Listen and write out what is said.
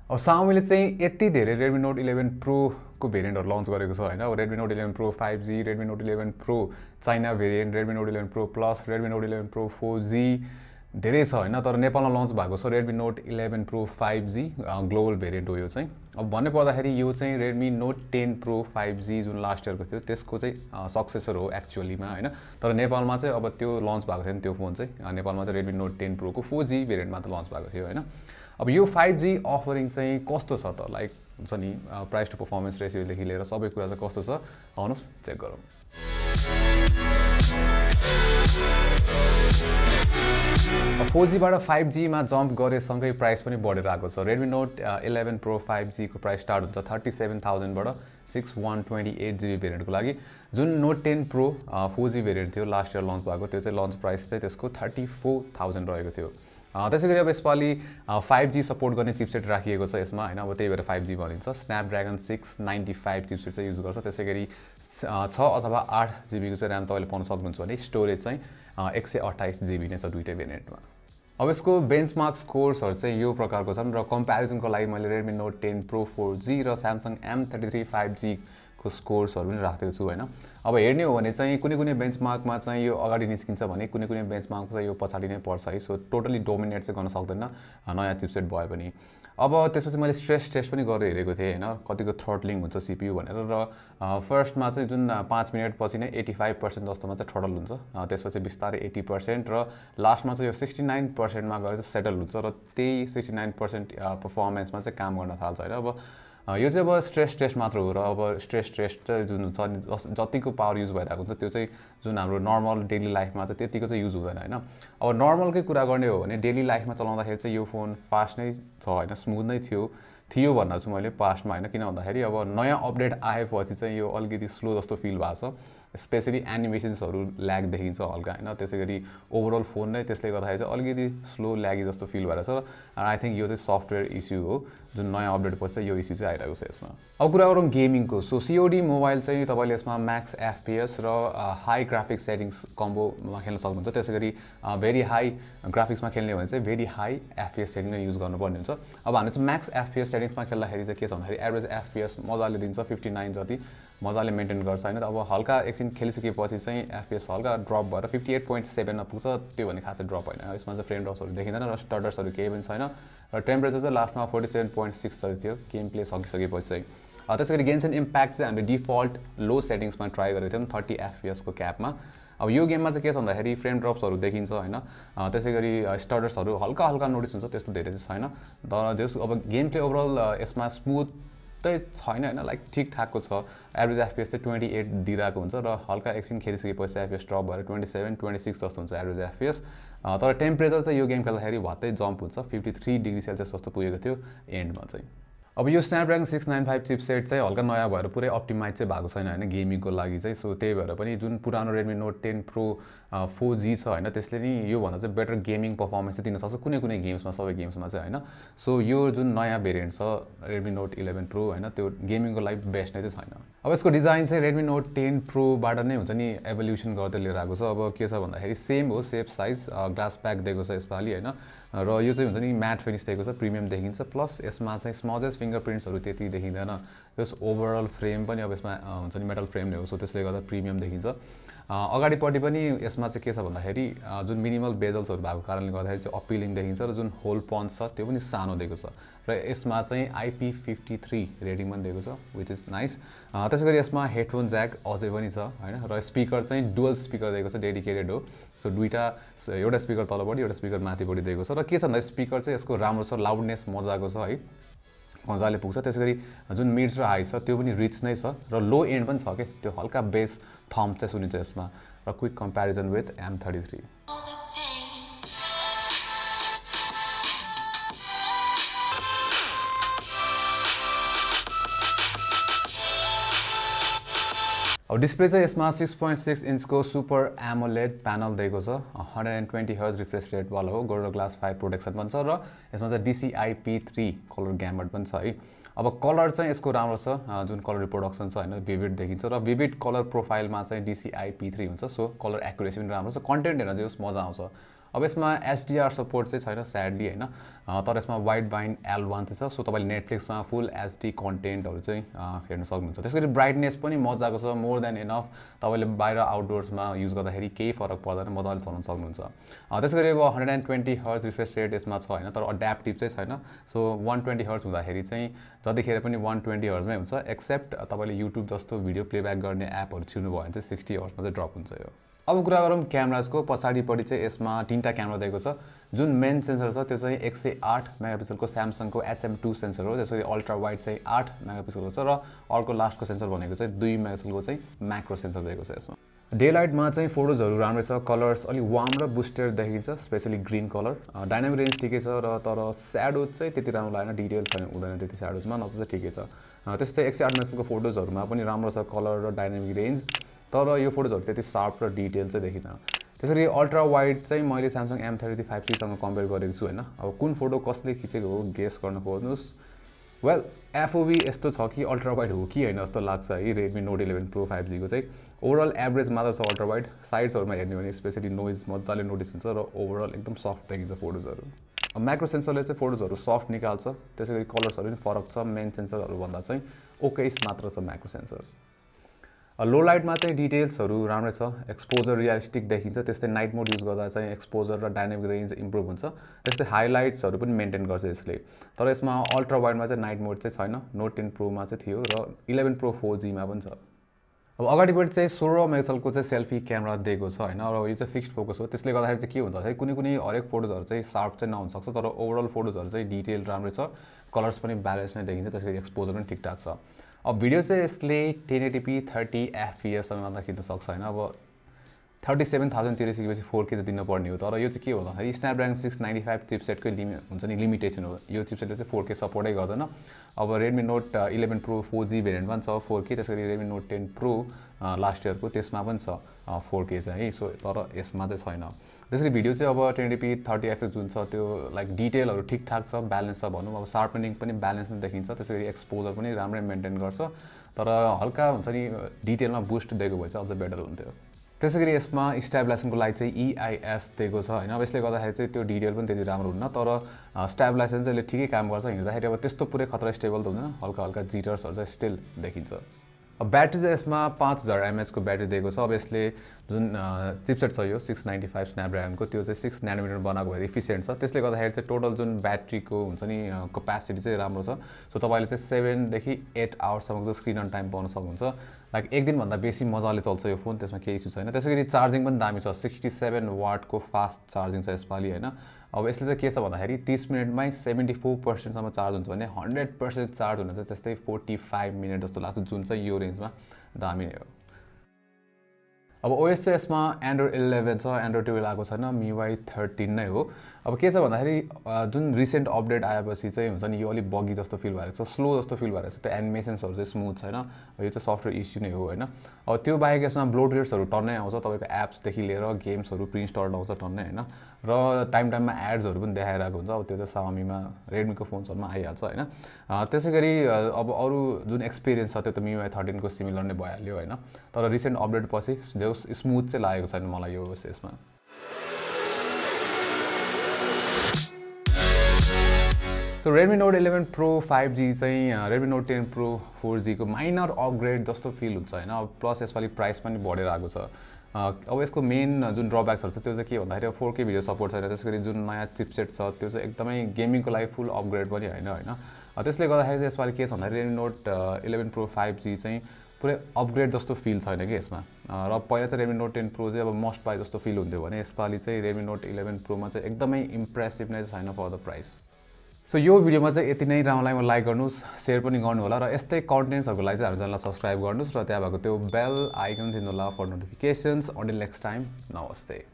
अब Xiaomi ले चाहिँ यति धेरै Redmi Note 11 Pro को भेरिएन्टहरु लन्च गरेको छ हैन। अब Redmi Note 11 Pro 5G, Redmi Note 11 Pro China variant, Redmi Note 11 Pro Plus, Redmi Note 11 Pro 4G धेरै छ हैन। तर नेपालमा लन्च भएको छ Redmi Note 11 Pro 5G global variant हो यो चाहिँ। अब भन्ने पर्दाखेरि यो चाहिँ Redmi Note 10 Pro 5G जुन लास्ट इयरको थियो त्यसको चाहिँ सक्सेसर हो एक्चुअलीमा हैन। तर नेपालमा चाहिँ अब त्यो लन्च भएको थिएन त्यो फोन चाहिँ नेपालमा चाहिँ Redmi Note 10 Pro को 4G भेरिएन्टमा त लन्च भएको थियो हैन। अब यो 5G अफरिङ चाहिँ कस्तो छ त लाइक हुन्छ नि प्राइस टु परफर्मेन्स रेशियोदेखि लिएर सबै कुरा चाहिँ कस्तो छ आउनुस् चेक गरौँ। 4G बाट 5G मा जम्प गरेसँगै प्राइस पनि बढेर आएको छ। Redmi Note 11 Pro 5G को प्राइस स्टार्ट हुन्छ 37,000 बाट 6128GB भेरिएन्टको लागि। जुन Note 10 Pro 4G भेरिएन्ट थियो लास्ट इयर लन्च भएको त्यो चाहिँ लन्च प्राइस चाहिँ त्यसको 34,000 रहेको थियो। त्यसैगरी अब यसपालि 5G सपोर्ट गर्ने चिपसेट राखिएको छ यसमा हैन। अब त्यही भएर 5G भनिन्छ। Snapdragon 695 चिपसेट चाहिँ युज गर्छ। त्यसैगरी 6 अथवा 8GB को चाहिँ र्याम तपाईले पाउन सक्नुहुन्छ भने स्टोरेज चाहिँ 128GB नै छ दुईटै भेरिएन्टमा। अब यसको बेन्चमार्क स्कोर्सहरु चाहिँ यो प्रकारको छन् र कम्प्यारिजनको लागि मैले Redmi Note 10 Pro 4G र Samsung M33 5G को स्कोर्सहरु पनि राखेको छु हैन। अब हेर्ने हो भने चाहिँ कुनै बेन्चमार्कमा चाहिँ यो अगाडि निस्किन्छ भने कुनै बेन्चमार्कमा चाहिँ यो पछाडी नै पर्छ है। सो टोटली डोमिनेट चाहिँ गर्न सक्दैन नयाँ चिपसेट भए पनि। अब त्यसपछि मैले स्ट्रेस टेस्ट पनि गरेर हेरेको थिएँ हैन कतिको थ्रोटलिङ हुन्छ CPU भनेर र फर्स्टमा चाहिँ जुन 5 मिनेट पछि नै 85% जस्तोमा चाहिँ थ्रोटल हुन्छ। त्यसपछि बिस्तारै 80% र लास्टमा चाहिँ यो 69% मा गएर चाहिँ सेटल हुन्छ र त्यही 69% परफर्मेन्समा चाहिँ काम गर्न थाल्छ हैन। अब यो चाहिँ अब स्ट्रेस टेस्ट मात्र हो र अब स्ट्रेस टेस्ट जुन हुन्छ जतिको पावर युज भइरहेको हुन्छ त्यो चाहिँ जुन हाम्रो नर्मल डेली लाइफमा चाहिँ त्यतिको चाहिँ युज हुँदैन हैन। अब नर्मलकै कुरा गर्ने हो भने डेली लाइफमा चलाउँदाखेरि चाहिँ यो फोन फास्ट नै छ हैन स्मुथ नै थियो भन्न छु मैले पास्टमा हैन। किन भन्दाखेरि अब नयाँ अपडेट आएपछि चाहिँ यो अलिकति स्लो जस्तो फिल भएको छ। स्पेशली एनिमेसन्सहरु ल्याग देखिन्छ हल्का हैन। त्यसैगरी ओभरअल फोन नै त्यसले गर्दाखेरि चाहिँ अलिकति स्लो ल्यागी जस्तो फिल भइरहेछ र आई थिंक यो चाहिँ सफ्टवेयर इस्यु हो जुन नयाँ अपडेट पछि यो इस्यु चाहिँ आइरहेको छ यसमा। अब कुरा गरौँ गेमिङको। सो COD मोबाइल चाहिँ तपाईले यसमा म्याक्स FPS र हाई ग्राफिक्स सेटिंग्स कम्बोमा खेल्न सक्नुहुन्छ। त्यसैगरी भेरी हाई ग्राफिक्समा खेल्ने हो भने चाहिँ भेरी हाई FPS सेटिङ नै युज गर्नुपर्ने हुन्छ। अब हामी चाहिँ म्याक्स FPS सेटिंग्समा खेल्दाखेरि चाहिँ के छ भन्दाखेरि एभरेज FPS मजाले दिन्छ 59 जति मजाले मेन्टेन गर्छ हैन। अब हल्का एकछिन खेलिसकेपछि चाहिँ FPS हल्का ड्रप भएर 58.7 मा पुग्छ त्यो भने खासै ड्रप हैन। यसमा चाहिँ फ्रेम ड्रप्सहरु देखिँदैन र स्टडर्सहरु केही पनि छैन र टेम्परेचर चाहिँ लास्टमा 47.6 जति थियो गेम प्ले सकिसकेपछि चाहिँ। त्यसैगरी गेम्स एन्ड इम्प्याक्ट चाहिँ हामीले डिफल्ट लो सेटिंग्समा ट्राई गरेको थियौं 30 FPS को क्यापमा। अब यो गेममा चाहिँ के छ भन्दाखेरि फ्रेम ड्रप्सहरु देखिन्छ हैन। त्यसैगरी स्टडर्सहरु हल्का नोटिस हुन्छ त्यस्तो धेरै चाहिँ छैन। तर जस अब गेम प्ले ओभरअल यसमा स्मुथ छैन हैन लाइक ठीक ठाकको छ। एभरेज FPS चाहिँ 28 दिइराको हुन्छ र हल्का एकछिन खेलिसकेपछि FPS ड्रप भएर 27 26 जस्तो हुन्छ एभरेज FPS। तर टेम्परेचर चाहिँ यो गेम खेल्दाखेरि भत्तै जम्प हुन्छ 53 डिग्री सेल्सियस जस्तो पुगेको थियो एन्डमा चाहिँ। अब यो Snapdragon 695 चिपसेट चाहिँ हल्का नयाँ भएर पुरै अप्टिमाइज चाहिँ भएको छैन हैन गेमिङको लागि चाहिँ। सो त्यही भएर पनि जुन पुरानो Redmi Note 10 Pro 4G छ हैन त्यसले नि यो भन्दा चाहिँ बेटर गेमिङ परफर्मेन्स चाहिँ दिन सक्छ कुनै गेम्समा सबै गेम्समा चाहिँ हैन। सो यो जुन नयाँ भेरिएन्ट छ Redmi Note 11 Pro हैन त्यो गेमिङको लागि बेस्ट नै चाहिँ छैन। अब यसको डिजाइन चाहिँ Redmi Note 10 Pro बाट नै हुन्छ नि एभोल्युसन गर्दै लिएर आएको छ। अब के छ भन्दाखेरि सेम हो सेप साइज ग्लास प्याक दिएको छ यसपालि हैन र यो चाहिँ हुन्छ नि म्याट फिनिश दिएको छ प्रिमियम देखिन्छ प्लस यसमा चाहिँ स्मजेस्ट फिंगरप्रिन्ट्सहरु त्यति देखिँदैन। यस ओभरअल फ्रेम पनि अब यसमा हुन्छ नि मेटल फ्रेम नै हो सो त्यसले गर्दा प्रिमियम देखिन्छ। अगाडिपट्टि पनि यसमा चाहिँ के छ भन्दाखेरि जुन मिनिमल बेजल्सहरु भएको कारणले गर्दाखेरि चाहिँ अपिलिङ देखिन्छ र जुन होल पन्च छ त्यो पनि सानो दिएको छ र यसमा चाहिँ IP53 रेटिङ पनि दिएको छ व्हिच इज नाइस। त्यसैगरी यसमा हेडफोन ज्याक अझै पनि छ हैन र स्पिकर चाहिँ डुअल स्पिकर दिएको छ डेडिकेटेड हो। सो दुईटा एउटा स्पिकर तलपट्टि एउटा स्पिकर माथिपट्टि दिएको छ र के छ भन्दा स्पिकर चाहिँ यसको राम्रो छ लाउडनेस मजाको छ है मजाले पुग्छ। त्यसैगरी जुन मिड्स र हाई छ त्यो पनि रिच नै छ र लो एन्ड पनि छ के त्यो हल्का बेस थम्प चाहिँ सुनिन्छ यसमा र क्विक कम्प्यारिजन विथ M33। अब डिस्प्ले चाहिँ यसमा 6.6 इन्चको सुपर AMOLED प्यानल दिएको छ 120 Hz रिफ्रेश रेट वाला हो गोरिल्ला ग्लास 5 प्रोटेक्सन पनि छ र यसमा चाहिँ DCI-P3 कलर ग्यामट पनि छ है। अब कलर चाहिँ यसको राम्रो छ जुन कलर रिप्रोडक्सन छ हैन विभिड देखिन्छ र विभिड कलर प्रोफाइलमा चाहिँ DCI-P3 हुन्छ सो कलर एक्युरेसी पनि राम्रो छ कन्टेन्ट हेर्न चाहिँ मजा आउँछ। अब यसमा HDR सपोर्ट चाहिँ छैन स्याडली हैन, तर यसमा वाइड बाइन्ड L1 चाहिँ छ। सो तपाईले नेटफ्लिक्समा फुल HD कन्टेन्टहरु चाहिँ हेर्न सक्नुहुन्छ। त्यसैगरी ब्राइटनेस पनि मजाको छ, मोर देन इनफ। तपाईले बाहिर आउटडोर्समा युज गर्दाखेरि केही फरक पर्दैन, मजाले चलाउन सक्नुहुन्छ। त्यसैगरी अब 120 हर्ट्ज रिफ्रेश रेट यसमा छ हैन, तर अड्याप्टिभ चाहिँ छैन। सो 120 हर्ट्ज हुँदाखेरि चाहिँ जतिखेर पनि 120 हर्ट्जमै हुन्छ, एक्सेप्ट तपाईले युट्युब जस्तो भिडियो प्लेब्याक गर्ने एपहरु छिर्नु भयो भने चाहिँ 60 हर्ट्जमा चाहिँ ड्रप हुन्छ यो। अब कुरा गरौँ क्यामेराजको, पछाडिपट्टि चाहिँ यसमा 3टा क्यामेरा दिएको छ। जुन मेन सेन्सर छ त्यो चाहिँ 108 मेगापिक्सलको स्यामसङको HM2 सेन्सर हो। त्यसरी अल्ट्रा वाइड चाहिँ 8 मेगापिक्सलको छ र अर्को लास्टको सेन्सर भनेको चाहिँ 2 मेगापिक्सलको चाहिँ म्याक्रो सेन्सर दिएको छ यसमा। डे लाइटमा चाहिँ फोटोजहरु राम्रै छ, कलर्स अलि वार्म र बुस्टेड देखिन्छ, specially green colour. Dynamic range ठिकै छ र तर स्याडो चाहिँ त्यति राम्रो लागेन, डिटेल छैन हुँदैन त्यति स्याडोजमा, नत्र चाहिँ ठिकै छ। त्यस्तै 108 मेगापिक्सलको फोटोजहरुमा पनि राम्रो छ कलर र डाइनामिक रेन्ज, तर यो फोटोजहरु त्यति शार्प र डिटेल चाहिँ देखिन। त्यसरी अल्ट्रा वाइड चाहिँ मैले स्यामसङ M33 5G सँग कम्पेयर गरेको छु हैन। अब कुन फोटो कसले खिचेको हो गेस गर्न खोज्नुस्। वेल FOV यस्तो छ कि अल्ट्रा वाइड हो कि हैन जस्तो लाग्छ है Redmi Note 11 Pro 5G को चाहिँ। ओभरअल एभरेज मात्र छ अल्ट्रा वाइड, साइड्सहरुमा हेर्ने भने स्पेशली नोइज मजाले नोटिस हुन्छ र ओभरअल एकदम सफ्ट देखिन्छ फोटोजहरु। अब म्याक्रो सेन्सरले चाहिँ फोटोजहरु सफ्ट निकाल्छ, त्यसैगरी कलर्सहरु पनि फरक छ, मेन सेन्सरहरु भन्दा चाहिँ 21 मात्र छ म्याक्रो सेन्सर। लो लाइटमा चाहिँ डिटेल्सहरु राम्रै छ, एक्सपोजर रियलिस्टिक देखिन्छ, त्यस्तै नाइट मोड युज गर्दा चाहिँ एक्सपोजर र डाइनामिक रेन्ज इम्प्रुभ हुन्छ, त्यस्तै हाइलाइट्सहरु पनि मेन्टेन गर्छ यसले। तर यसमा अल्ट्रा वाइडमा चाहिँ नाइट मोड चाहिँ छैन, Note 10 Pro मा चाहिँ थियो र 11 Pro 4G मा पनि छ। अब अगाडिपट्टि चाहिँ 16 मेगापिक्सलको चाहिँ सेल्फी क्यामेरा दिएको छ हैन, र यो चाहिँ फिक्स्ड फोकस हो। त्यसले गर्दाखेरि चाहिँ के हुन्छ भने कुनै हरेक फोटोजहरु चाहिँ शार्प चाहिँ नहुन सक्छ, तर ओभरअल फोटोजहरु चाहिँ डिटेल राम्रै छ, कलर्स पनि ब्यालेन्स नै देखिन्छ, त्यसैले एक्सपोजर पनि ठिकठाक छ। अब भिडियो चाहिँ यसले 1080p 30 fps सम्म खिच्न सक्छ हैन। अब 37,000 तिर सिकेपछि 4K चाहिँ दिनुपर्ने हो, तर यो चाहिँ के हो भन्दाखेरि स्न्यापड्रागन 695 चिपसेटकै हुन्छ नि लिमिटेसन हो। यो चिपसेटले चाहिँ 4K सपोर्टै गर्दैन। अब Redmi Note 11 Pro 4G भेरिएन्टमा पनि छ 4K, त्यसैगरी Redmi Note 10 Pro लास्ट इयरको त्यसमा पनि छ 4K चाहिँ है। सो तर यसमा चाहिँ छैन। त्यसैले भिडियो चाहिँ अब 1080p 30 fps जुन छ त्यो लाइक डिटेलहरु ठिकठाक छ, ब्यालेन्स छ भनौँ। अब शार्पनिङ पनि ब्यालेन्स नै देखिन्छ, त्यसैगरी एक्सपोजर पनि राम्रै मेन्टेन गर्छ, तर हल्का हुन्छ नि डिटेलमा बुस्ट दिएको भए चाहिँ अझ बेटर हुन्थ्यो। त्यसैगरी यसमा स्टेबलाइजेसनको लागि चाहिँ EIS दिएको छ हैन। अब यसले गर्दाखेरि चाहिँ त्यो डिटेल पनि त्यति राम्रो हुन्न, तर स्टेबलाइजेसन चाहिँ ठिकै काम गर्छ। हिँड्दाखेरि अब त्यस्तो पुरै खतरा स्टेबल त हुँदैन, हल्का हल्का जिटर्सहरु चाहिँ स्टिल देखिन्छ। अब ब्याट्री चाहिँ यसमा 5000 mAh को ब्याट्री दिएको छ। अब यसले जुन चिपसेट छ यो 695 स्न्यापड्रागनको, त्यो चाहिँ 6 नैनोमिटर बनाएको भएर इफिसिएन्ट छ। त्यसले गर्दाखेरि चाहिँ टोटल जुन ब्याट्रीको हुन्छ नि क्यापेसिटी चाहिँ राम्रो छ। सो तपाईले चाहिँ 7 देखि 8 आवर्ससम्मको चाहिँ स्क्रिन अन टाइम पाउन सक्नुहुन्छ। लाइक एक दिनभन्दा बेसी मजाले चल्छ यो फोन, त्यसमा केही इस्यु छैन। त्यसैगरी चार्जिङ पनि दामी छ, 67 वाटको फास्ट चार्जिङ छ यसपालि हैन। अब यसले चाहिँ के छ भन्दाखेरि 30 मिनेटमै 74% सम्म चार्ज हुन्छ भने 100% चार्ज हुन चाहिँ त्यस्तै 45 मिनेट जस्तो लाग्छ, जुन चाहिँ यो रेन्जमा दामी नै हो। अब OS चाहिँ यसमा Android 11 छ, Android 12 आएको छैन, MIUI 13 नै हो। अब के छ भन्दाखेरि जुन रिसेन्ट अपडेट आएपछि चाहिँ हुन्छ नि यो अलि बगी जस्तो फिल भइरहेको छ, स्लो जस्तो फिल भइरहेको छ, त्यो एनिमेसन्सहरु चाहिँ स्मुथ छैन। यो चाहिँ सफ्टवेयर इस्यु नै हो हैन। अब त्यो बाहेक यसमा ब्लोट रेट्सहरु टन्नै आउँछ, तपाईको एप्सदेखि लिएर गेम्सहरु प्रिइन्स्टल आउँछ टन्नै हैन, र टाइममा एड्सहरु पनि देखाइरहेको हुन्छ। अब त्यो चाहिँ Xiaomi-मा Redmi को फोन्सहरुमा आइहाल्छ हैन। त्यसैगरी अब अरु जुन एक्सपिरियन्स छ त्यो त MIUI 13 को सिमिलर नै भइहाल्यो हैन, तर रिसेन्ट अपडेट पछि स्मुथ चाहिँ लागेको छैन मलाई यो यसमा। So Redmi Note 11 Pro 5G चाहिँ Redmi Note 10 Pro 4G को माइनर अपग्रेड जस्तो फिल हुन्छ हैन। अब प्लस यसपालि प्राइस पनि बढेर आएको छ। अब यसको मेन जुन ड्रब्याक्सहरु छ त्यो चाहिँ के भन्दाखेरि 4K भिडियो सपोर्ट छैन, त्यसैगरी जुन नयाँ चिपसेट छ त्यो चाहिँ एकदमै गेमिङको लागि फुल अपग्रेड पनि हैन। त्यसले गर्दाखेरि चाहिँ यसपालि के छ भन्दाखेरि Redmi Note 11 Pro 5G चाहिँ पुरै अपग्रेड जस्तो फिल छैन कि यसमा। र पहिला चाहिँ Redmi Note 10 Pro चाहिँ अब मस्ट बाई जस्तो फिल हुन्थ्यो भने यसपालि चाहिँ Redmi Note 11 Pro मा चाहिँ एकदमै इम्प्रेसिभ नै छैन फर द प्राइस। सो यो भिडियोमा चाहिँ यति नै। राम्रोलाई लाइक गर्नुस्, शेयर पनि गर्नु होला, र यस्तै कन्टेन्ट्सहरुको लागि चाहिँ हाम्रो च्यानललाई सब्स्क्राइब गर्नुस् र त्यहाँ भएको त्यो बेल आइकन थिच्नु होला for notifications. Until next time, नमस्ते।